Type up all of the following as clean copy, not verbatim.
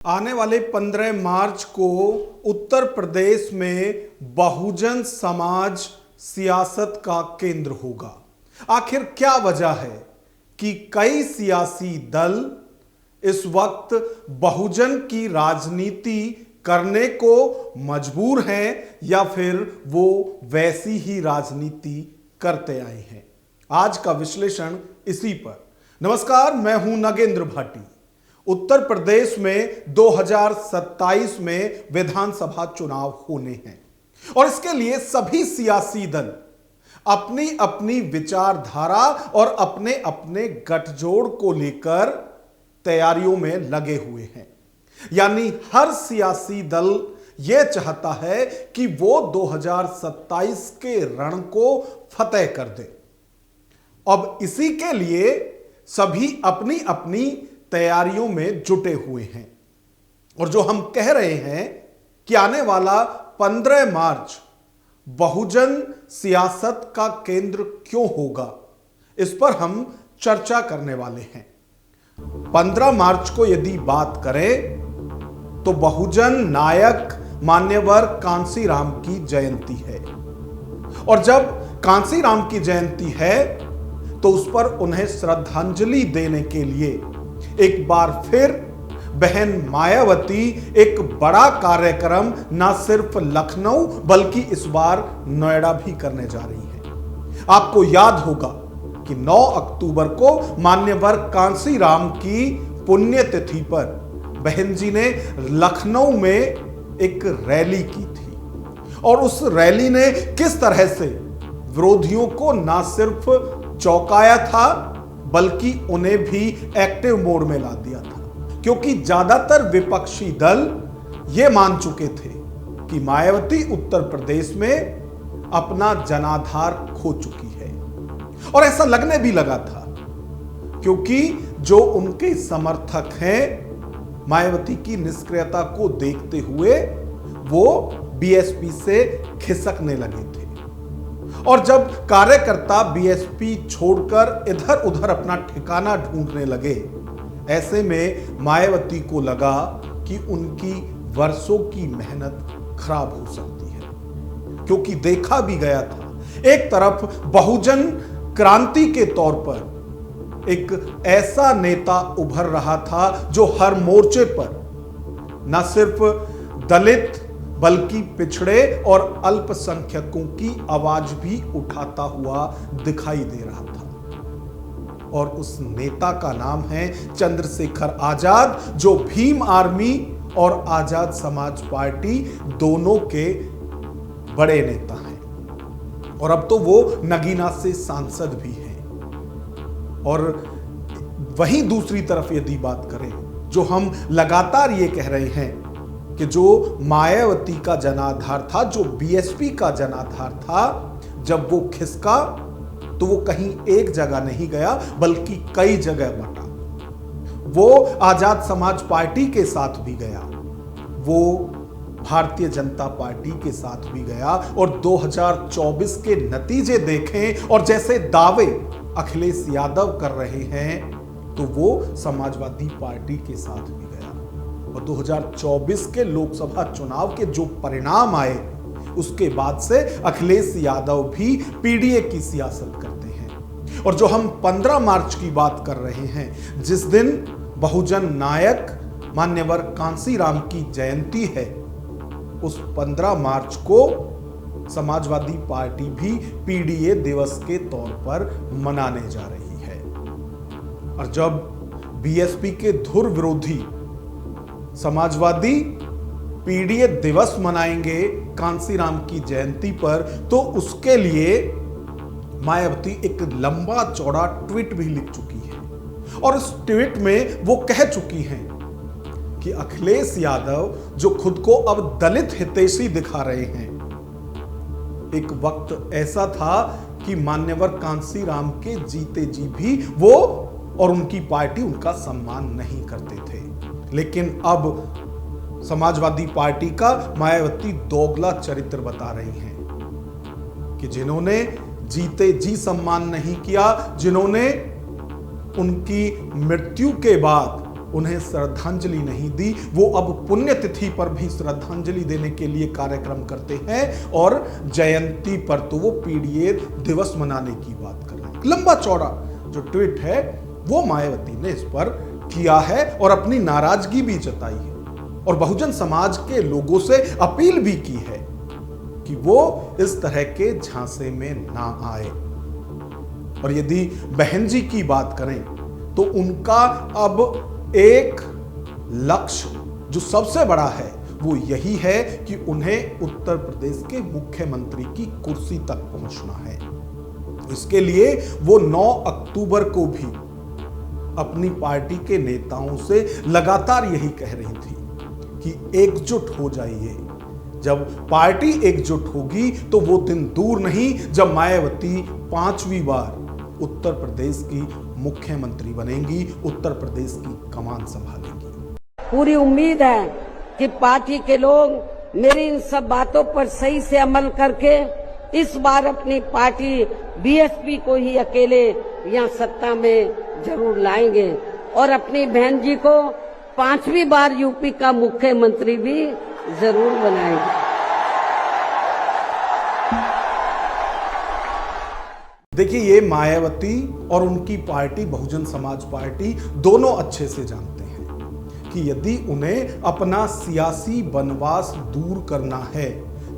आने वाले 15 मार्च को उत्तर प्रदेश में बहुजन समाज सियासत का केंद्र होगा। आखिर क्या वजह है कि कई सियासी दल इस वक्त बहुजन की राजनीति करने को मजबूर हैं या फिर वो वैसी ही राजनीति करते आए हैं। आज का विश्लेषण इसी पर। नमस्कार, मैं हूं नगेंद्र भाटी। उत्तर प्रदेश में 2027 में विधानसभा चुनाव होने हैं और इसके लिए सभी सियासी दल अपनी अपनी विचारधारा और अपने अपने गठजोड़ को लेकर तैयारियों में लगे हुए हैं। यानी हर सियासी दल यह चाहता है कि वो 2027 के रण को फतेह कर दे। अब इसी के लिए सभी अपनी अपनी तैयारियों में जुटे हुए हैं और जो हम कह रहे हैं कि आने वाला 15 मार्च बहुजन सियासत का केंद्र क्यों होगा, इस पर हम चर्चा करने वाले हैं। 15 मार्च को यदि बात करें तो बहुजन नायक मान्यवर कांसीराम की जयंती है और जब कांसीराम की जयंती है तो उस पर उन्हें श्रद्धांजलि देने के लिए एक बार फिर बहन मायावती एक बड़ा कार्यक्रम न सिर्फ लखनऊ बल्कि इस बार नोएडा भी करने जा रही है। आपको याद होगा कि 9 अक्टूबर को मान्यवर कांसीराम की पुण्यतिथि पर बहन जी ने लखनऊ में एक रैली की थी और उस रैली ने किस तरह से विरोधियों को न सिर्फ चौंकाया था बल्कि उन्हें भी एक्टिव मोड में ला दिया था, क्योंकि ज्यादातर विपक्षी दल ये मान चुके थे कि मायावती उत्तर प्रदेश में अपना जनाधार खो चुकी है और ऐसा लगने भी लगा था क्योंकि जो उनके समर्थक हैं मायावती की निष्क्रियता को देखते हुए वो बीएसपी से खिसकने लगे थे और जब कार्यकर्ता बीएसपी छोड़कर इधर उधर अपना ठिकाना ढूंढने लगे, ऐसे में मायावती को लगा कि उनकी वर्षों की मेहनत खराब हो सकती है, क्योंकि देखा भी गया था एक तरफ बहुजन क्रांति के तौर पर एक ऐसा नेता उभर रहा था जो हर मोर्चे पर न सिर्फ दलित बल्कि पिछड़े और अल्पसंख्यकों की आवाज भी उठाता हुआ दिखाई दे रहा था और उस नेता का नाम है चंद्रशेखर आजाद, जो भीम आर्मी और आजाद समाज पार्टी दोनों के बड़े नेता हैं और अब तो वो नगीना से सांसद भी हैं। और वहीं दूसरी तरफ यदि बात करें, जो हम लगातार ये कह रहे हैं कि जो मायावती का जनाधार था, जो बीएसपी का जनाधार था, जब वो खिसका तो वो कहीं एक जगह नहीं गया बल्कि कई जगह बटा। वो आजाद समाज पार्टी के साथ भी गया, वो भारतीय जनता पार्टी के साथ भी गया और 2024 के नतीजे देखें और जैसे दावे अखिलेश यादव कर रहे हैं तो वो समाजवादी पार्टी के साथ भी गया और 2024 के लोकसभा चुनाव के जो परिणाम आए उसके बाद से अखिलेश यादव भी पीडीए की सियासत करते हैं। और जो हम 15 मार्च की बात कर रहे हैं, जिस दिन बहुजन नायक मान्यवर कांसीराम की जयंती है, उस 15 मार्च को समाजवादी पार्टी भी पीडीए दिवस के तौर पर मनाने जा रही है। और जब बीएसपी के धुर विरोधी समाजवादी पीडीए दिवस मनाएंगे कांसीराम की जयंती पर, तो उसके लिए मायावती एक लंबा चौड़ा ट्वीट भी लिख चुकी है और उस ट्वीट में वो कह चुकी हैं कि अखिलेश यादव जो खुद को अब दलित हितैषी दिखा रहे हैं, एक वक्त ऐसा था कि मान्यवर कांसीराम के जीते जी भी वो और उनकी पार्टी उनका सम्मान नहीं करते थे, लेकिन अब समाजवादी पार्टी का मायावती दोगला चरित्र बता रही हैं कि जिन्होंने जीते जी सम्मान नहीं किया, जिन्होंने उनकी मृत्यु के बाद उन्हें श्रद्धांजलि नहीं दी, वो अब पुण्यतिथि पर भी श्रद्धांजलि देने के लिए कार्यक्रम करते हैं और जयंती पर तो वो पीडीए दिवस मनाने की बात कर रहे हैं। लंबा चौड़ा जो ट्वीट है वो मायावती ने इस पर किया है और अपनी नाराजगी भी जताई है और बहुजन समाज के लोगों से अपील भी की है कि वो इस तरह के झांसे में ना आए। और यदि बहन जी की बात करें तो उनका अब एक लक्ष्य जो सबसे बड़ा है वो यही है कि उन्हें उत्तर प्रदेश के मुख्यमंत्री की कुर्सी तक पहुंचना है। इसके लिए वो 9 अक्टूबर को भी अपनी पार्टी के नेताओं से लगातार यही कह रही थी कि एकजुट हो जाइए। जब पार्टी एकजुट होगी तो वो दिन दूर नहीं जब मायावती 5वीं बार उत्तर प्रदेश की मुख्यमंत्री बनेंगी, उत्तर प्रदेश की कमान संभालेंगी। पूरी उम्मीद है कि पार्टी के लोग मेरी इन सब बातों पर सही से अमल करके इस बार अपनी पार्टी बीएसपी को ही अकेले यहाँ सत्ता में जरूर लाएंगे और अपनी बहन जी को 5वीं बार यूपी का मुख्यमंत्री भी जरूर बनाएंगे। देखिए, ये मायावती और उनकी पार्टी बहुजन समाज पार्टी दोनों अच्छे से जानते हैं कि यदि उन्हें अपना सियासी वनवास दूर करना है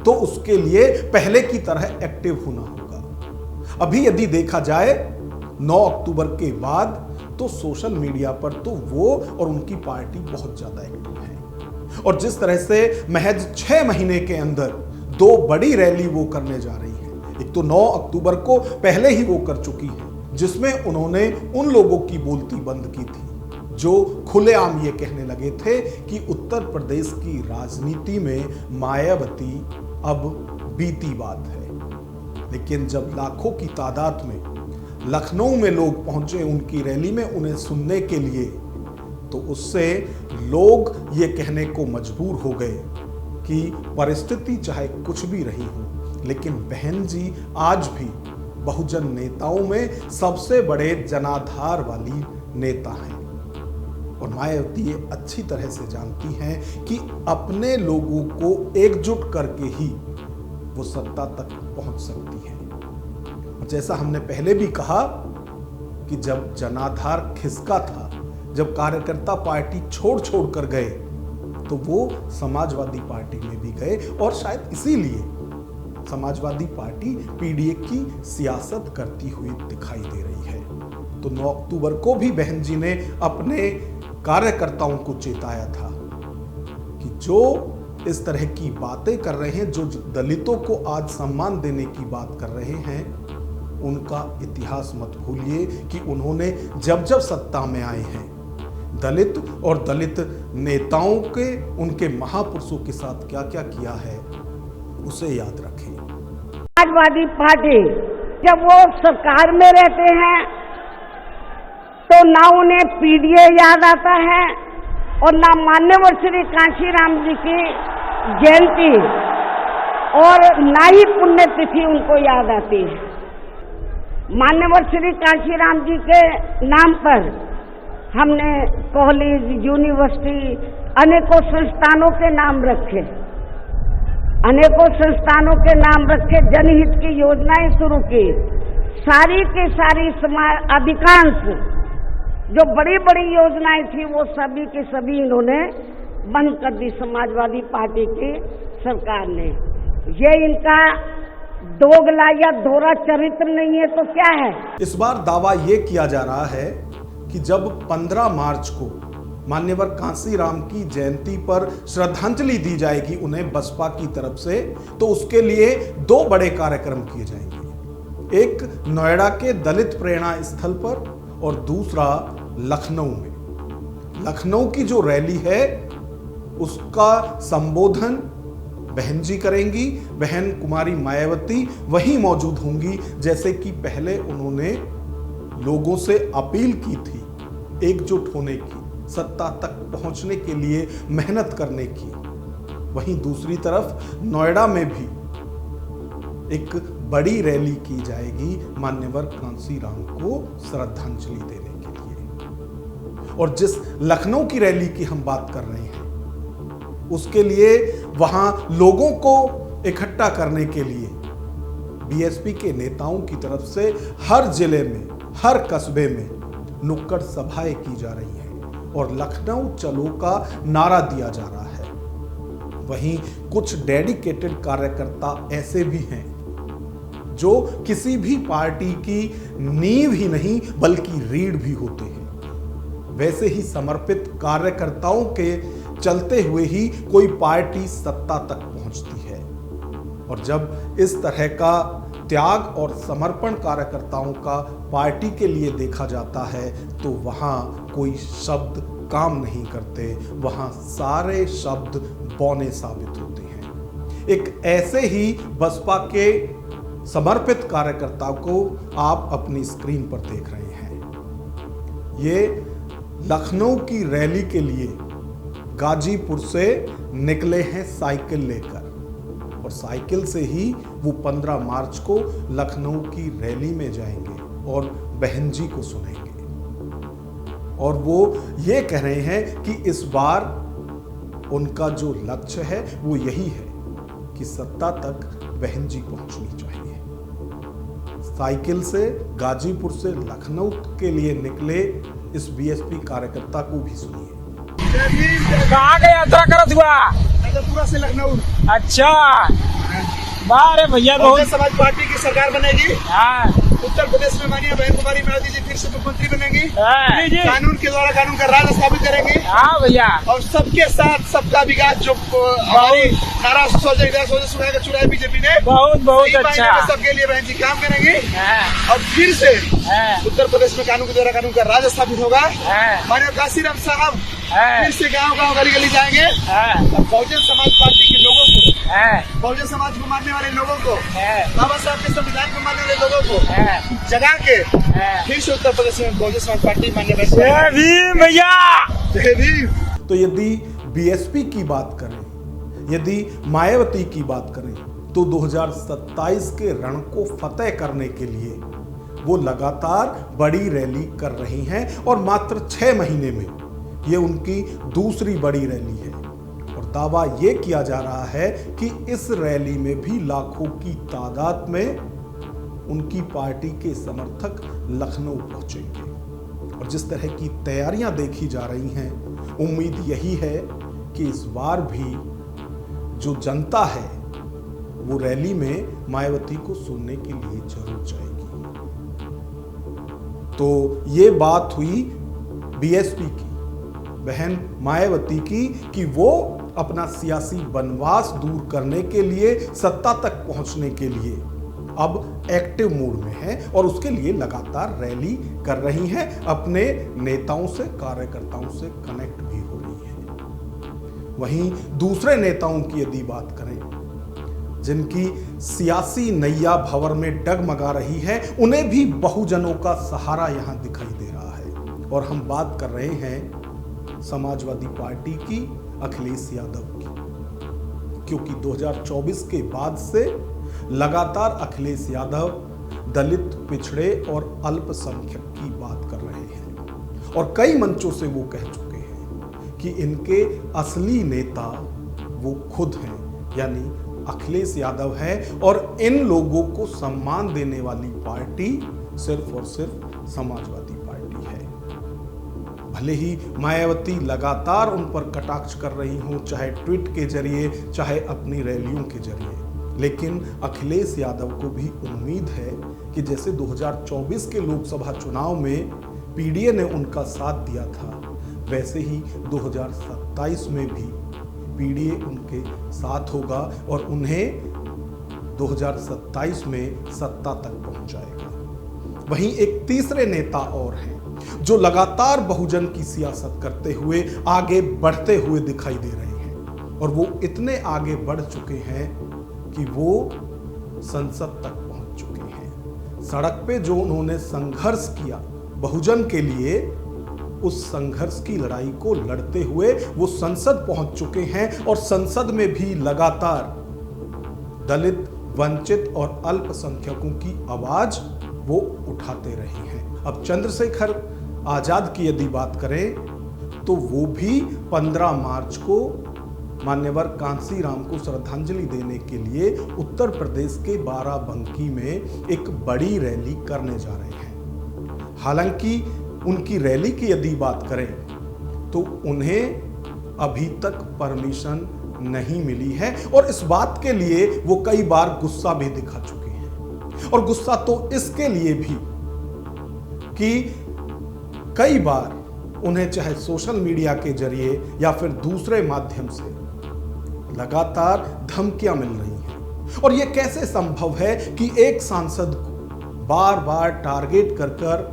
तो उसके लिए पहले की तरह एक्टिव होना होगा। अभी यदि देखा जाए 9 अक्टूबर के बाद तो सोशल मीडिया पर तो वो और उनकी पार्टी बहुत ज्यादा एक्टिव है और जिस तरह से महज 6 महीने के अंदर 2 बड़ी रैली वो करने जा रही है। एक तो 9 अक्टूबर को पहले ही वो कर चुकी है जिसमें उन्होंने उन लोगों की बोलती बंद की थी जो खुलेआम ये कहने लगे थे कि उत्तर प्रदेश की राजनीति में मायावती अब बीती बात है। लेकिन जब लाखों की तादाद में लखनऊ में लोग पहुंचे उनकी रैली में उन्हें सुनने के लिए, तो उससे लोग ये कहने को मजबूर हो गए कि परिस्थिति चाहे कुछ भी रही हो लेकिन बहन जी आज भी बहुजन नेताओं में सबसे बड़े जनाधार वाली नेता हैं। और मायावती ये अच्छी तरह से जानती हैं कि अपने लोगों को एकजुट करके ही वो सत्ता तक पहुंच सकती है। जैसा हमने पहले भी कहा कि जब जनाधार खिसका था, जब कार्यकर्ता पार्टी छोड़ कर गए तो वो समाजवादी पार्टी में भी गए और शायद इसीलिए समाजवादी पार्टी पीडीए की सियासत करती हुई दिखाई दे रही है। तो 9 अक्टूबर को भी बहन जी ने अपने कार्यकर्ताओं को चेताया था कि जो इस तरह की बातें कर रहे हैं, जो दलितों को आज सम्मान देने की बात कर रहे हैं, उनका इतिहास मत भूलिए कि उन्होंने जब सत्ता में आए हैं दलित और दलित नेताओं के, उनके महापुरुषों के साथ क्या क्या किया है उसे याद रखें। समाजवादी पार्टी जब वो सरकार में रहते हैं तो ना उन्हें पीडीए याद आता है और ना मान्यवर श्री कांशीराम जी की जयंती और ना ही पुण्यतिथि उनको याद आती है। मान्यवर श्री कांशीराम जी के नाम पर हमने कॉलेज, यूनिवर्सिटी, अनेकों संस्थानों के नाम रखे, अनेकों संस्थानों के नाम रखे, जनहित की योजनाएं शुरू की। सारी के सारी अधिकांश जो बड़ी बड़ी योजनाएं थी वो सभी के सभी इन्होंने बंद कर दी समाजवादी पार्टी की सरकार ने। ये इनका दोगला या दोहरा चरित्र नहीं है तो क्या है? इस बार दावा ये किया जा रहा है कि जब 15 मार्च को मान्यवर कांशीराम की जयंती पर श्रद्धांजलि दी जाएगी उन्हें बसपा की तरफ से, तो उसके लिए 2 बड़े कार्यक्रम किए जाएंगे। एक नोएडा के दलित प्रेरणा स्थल पर और दूसरा लखनऊ में। लखनऊ की जो रैली है उसका संबोधन बहन जी करेंगी, बहन कुमारी मायावती वहीं मौजूद होंगी जैसे कि पहले उन्होंने लोगों से अपील की थी एकजुट होने की, सत्ता तक पहुंचने के लिए मेहनत करने की। वहीं दूसरी तरफ नोएडा में भी एक बड़ी रैली की जाएगी मान्यवर कांशीराम को श्रद्धांजलि देने के लिए। और जिस लखनऊ की रैली की हम बात कर रहे हैं, उसके लिए वहां लोगों को इकट्ठा करने के लिए बीएसपी के नेताओं की तरफ से हर जिले में, हर कस्बे में नुक्कड़ सभाएं की जा रही हैं और लखनऊ चलो का नारा दिया जा रहा है। वहीं कुछ डेडिकेटेड कार्यकर्ता ऐसे भी हैं जो किसी भी पार्टी की नींव ही नहीं बल्कि रीढ़ भी होते हैं। वैसे ही समर्पित कार्यकर्ताओं के चलते हुए ही कोई पार्टी सत्ता तक पहुंचती है। और जब इस तरह का त्याग और समर्पण कार्यकर्ताओं का पार्टी के लिए देखा जाता है तो वहां कोई शब्द काम नहीं करते, वहां सारे शब्द बौने साबित होते हैं। एक ऐसे ही बसपा के समर्पित कार्यकर्ताओं को आप अपनी स्क्रीन पर देख रहे हैं। ये लखनऊ की रैली के लिए गाजीपुर से निकले हैं साइकिल लेकर और साइकिल से ही वो 15 मार्च को लखनऊ की रैली में जाएंगे और बहन जी को सुनेंगे। और वो ये कह रहे हैं कि इस बार उनका जो लक्ष्य है वो यही है कि सत्ता तक बहन जी पहुंचनी चाहिए। साइकिल से गाजीपुर से लखनऊ के लिए निकले इस बीएसपी कार्यकर्ता को भी सुनिए। कहाँ का यात्रा करत हुआ? पूरा से लखनऊ। अच्छा, बारे भैया बहुत समाज पार्टी की सरकार बनेगी। हाँ। उत्तर प्रदेश में माननीय बहन कुमारी मैडम जी फिर से मुख्यमंत्री बनेंगी। हाँ। कानून के द्वारा कानून का राज स्थापित करेंगे। हाँ भैया। और सबके साथ सबका विकास जो हमारी नारा सुनाया चुनाव बीजेपी ने बहुत अच्छा सबके लिए बहन जी काम करेंगे। हाँ। और फिर से हाँ। उत्तर प्रदेश में कानून के द्वारा कानून का राज स्थापित होगा। हाँ। माननीय काशीराम साहब हाँ। फिर से गाँव गाँव गली गली जाएंगे। हाँ। और बहुजन समाज पार्टी के लोगों को, हाँ। बहुजन समाज को मानने वाले लोगों को, हाँ। बाबा साहब के संविधान को मानने वाले लोगों को हाँ। जगा के हाँ। फिर से उत्तर प्रदेश में बहुजन समाज पार्टी मान्य जय भीम भैया। जय भीम। तो यदि बीएसपी की बात करें, यदि मायावती की बात करें तो 2027 के रण को फतेह करने के लिए वो लगातार बड़ी रैली कर रही हैं और मात्र 6 महीने में ये उनकी दूसरी बड़ी रैली है। और दावा ये किया जा रहा है कि इस रैली में भी लाखों की तादाद में उनकी पार्टी के समर्थक लखनऊ पहुंचेंगे। और जिस तरह की तैयारियां देखी जा रही हैं, उम्मीद यही है कि इस बार भी जो जनता है वो रैली में मायावती को सुनने के लिए जरूर जाएगी। तो ये बात हुई बीएसपी की, बहन मायावती की, कि वो अपना सियासी वनवास दूर करने के लिए, सत्ता तक पहुंचने के लिए अब एक्टिव मोड में है और उसके लिए लगातार रैली कर रही हैं, अपने नेताओं से, कार्यकर्ताओं से कनेक्ट भी हो रही है। वहीं दूसरे नेताओं की यदि बात करें जिनकी सियासी नैया भंवर में डगमगा रही है, उन्हें भी बहुजनों का सहारा यहां दिखाई दे रहा है। और हम बात कर रहे हैं समाजवादी पार्टी की, अखिलेश यादव की, क्योंकि 2024 के बाद से लगातार अखिलेश यादव दलित, पिछड़े और अल्पसंख्यक की बात कर रहे हैं और कई मंचों से वो कह चुके हैं कि इनके असली नेता वो खुद हैं, यानी अखिलेश यादव है। और इन लोगों को सम्मान देने वाली पार्टी सिर्फ और सिर्फ समाजवादी पार्टी है। भले ही मायावती लगातार उन पर कटाक्ष कर रही हो, चाहे ट्वीट के जरिए, चाहे अपनी रैलियों के जरिए, लेकिन अखिलेश यादव को भी उम्मीद है कि जैसे 2024 के लोकसभा चुनाव में पीडीए ने उनका साथ दिया था, वैसे ही 2027 में भी पीडीए उनके साथ होगा और उन्हें 2027 में सत्ता तक पहुंचाएगा। वहीं एक तीसरे नेता और हैं जो लगातार बहुजन की सियासत करते हुए आगे बढ़ते हुए दिखाई दे रहे हैं और वो इतने आगे बढ़ चुके हैं कि वो संसद तक पहुंच चुके हैं। सड़क पे जो उन्होंने संघर्ष किया बहुजन के लिए, उस संघर्ष की लड़ाई को लड़ते हुए वो संसद पहुंच चुके हैं और संसद में भी लगातार दलित, वंचित और अल्पसंख्यकों की आवाज वो उठाते रहे हैं। अब चंद्रशेखर आजाद की यदि बात करें तो वो भी 15 मार्च को मान्यवर कांसीराम को श्रद्धांजलि देने के लिए उत्तर प्रदेश के बाराबंकी में एक बड़ी रैली करने जा रहे हैं। हालांकि उनकी रैली की यदि बात करें तो उन्हें अभी तक परमिशन नहीं मिली है और इस बात के लिए वो कई बार गुस्सा भी दिखा चुके हैं। और गुस्सा तो इसके लिए भी कि कई बार उन्हें चाहे सोशल मीडिया के जरिए या फिर दूसरे माध्यम से लगातार धमकियां मिल रही हैं। और यह कैसे संभव है कि एक सांसद को बार बार टारगेट कर कर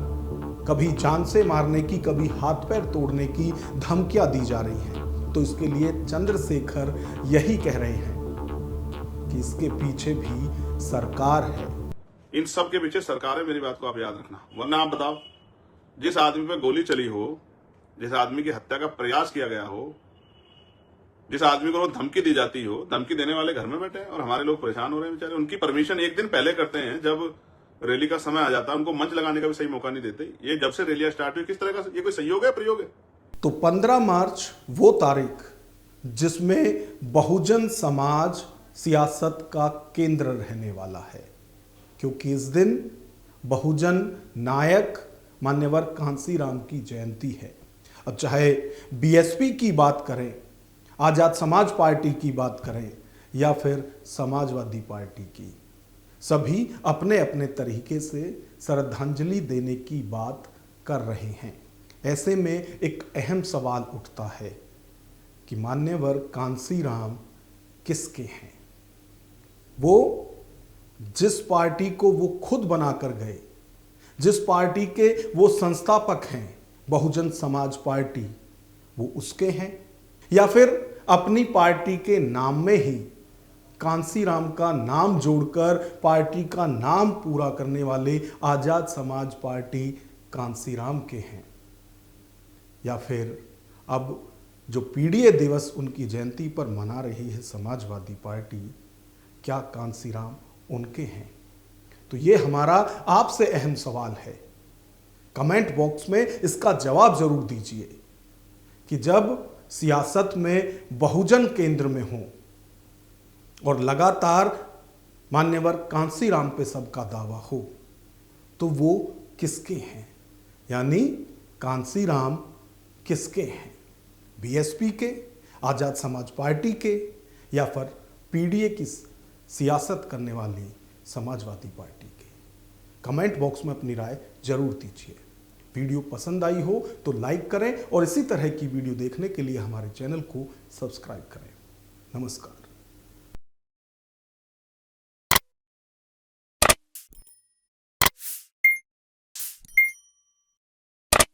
कभी जान से मारने की, कभी हाथ पैर तोड़ने की धमकियां दी जा रही हैं? तो इसके लिए चंद्रशेखर यही कह रहे हैं कि इसके पीछे भी सरकार है। इन सब के पीछे सरकार है, मेरी बात को आप याद रखना। वरना आप बताओ, जिस आदमी पे गोली चली हो, जिस आदमी की हत्या का प्रयास किया गया हो, जिस आदमी को धमकी दी जाती हो, धमकी देने वाले घर में बैठे हैं और हमारे लोग परेशान हो रहे हैं बेचारे। उनकी परमिशन एक दिन पहले करते हैं, जब रैली का समय आ जाता है उनको मंच लगाने का भी सही मौका नहीं देते। ये जब से रैलियां स्टार्ट हुई, किस तरह का ये कोई सहयोग है, प्रयोग है? तो 15 मार्च वो तारीख जिसमें बहुजन समाज सियासत का केंद्र रहने वाला है, क्योंकि इस दिन बहुजन नायक मान्यवर कांसीराम की जयंती है। अब चाहे बीएसपी की बात करें, आजाद समाज पार्टी की बात करें या फिर समाजवादी पार्टी की, सभी अपने अपने तरीके से श्रद्धांजलि देने की बात कर रहे हैं। ऐसे में एक अहम सवाल उठता है कि मान्यवर कांसीराम किसके हैं? वो जिस पार्टी को वो खुद बनाकर गए, जिस पार्टी के वो संस्थापक हैं, बहुजन समाज पार्टी, वो उसके हैं? या फिर अपनी पार्टी के नाम में ही कांसीराम का नाम जोड़कर पार्टी का नाम पूरा करने वाले आजाद समाज पार्टी कांसीराम के हैं? या फिर अब जो पीडीए दिवस उनकी जयंती पर मना रही है समाजवादी पार्टी, क्या कांसीराम उनके हैं? तो ये हमारा आपसे अहम सवाल है। कमेंट बॉक्स में इसका जवाब जरूर दीजिए कि जब सियासत में बहुजन केंद्र में हो और लगातार मान्यवर कांसीराम पे सबका दावा हो, तो वो किसके हैं? यानी कांसीराम किसके हैं? बीएसपी के, आजाद समाज पार्टी के, या फिर पीडीए की सियासत करने वाली समाजवादी पार्टी के? कमेंट बॉक्स में अपनी राय जरूर दीजिए। वीडियो पसंद आई हो तो लाइक करें और इसी तरह की वीडियो देखने के लिए हमारे चैनल को सब्सक्राइब करें। नमस्कार।